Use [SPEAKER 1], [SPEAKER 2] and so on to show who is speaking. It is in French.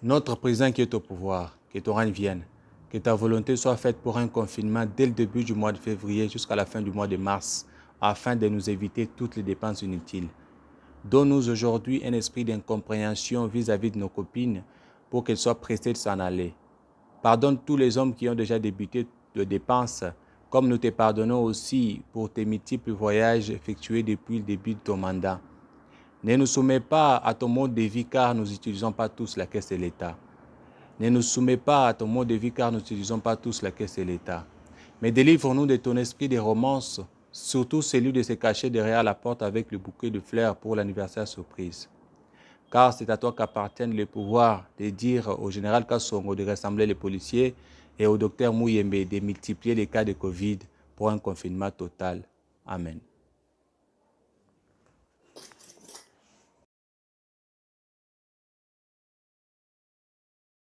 [SPEAKER 1] Notre président qui est au pouvoir, que ton règne vienne, que ta volonté soit faite pour un confinement dès le début du mois de février jusqu'à la fin du mois de mars, afin de nous éviter toutes les dépenses inutiles. Donne-nous aujourd'hui un esprit d'incompréhension vis-à-vis de nos copines pour qu'elles soient pressées de s'en aller. Pardonne tous les hommes qui ont déjà débuté de dépenses, comme nous te pardonnons aussi pour tes multiples voyages effectués depuis le début de ton mandat. Ne nous soumets pas à ton mode de vie car nous n'utilisons pas tous la caisse de l'État. Ne nous soumets pas à ton mode de vie car nous n'utilisons pas tous la caisse de l'État. Mais délivre-nous de ton esprit de romance, surtout celui de se cacher derrière la porte avec le bouquet de fleurs pour l'anniversaire surprise. Car c'est à toi qu'appartiennent le pouvoir de dire au général Kassongo de rassembler les policiers et au docteur Mouyembe de multiplier les cas de Covid pour un confinement total. Amen.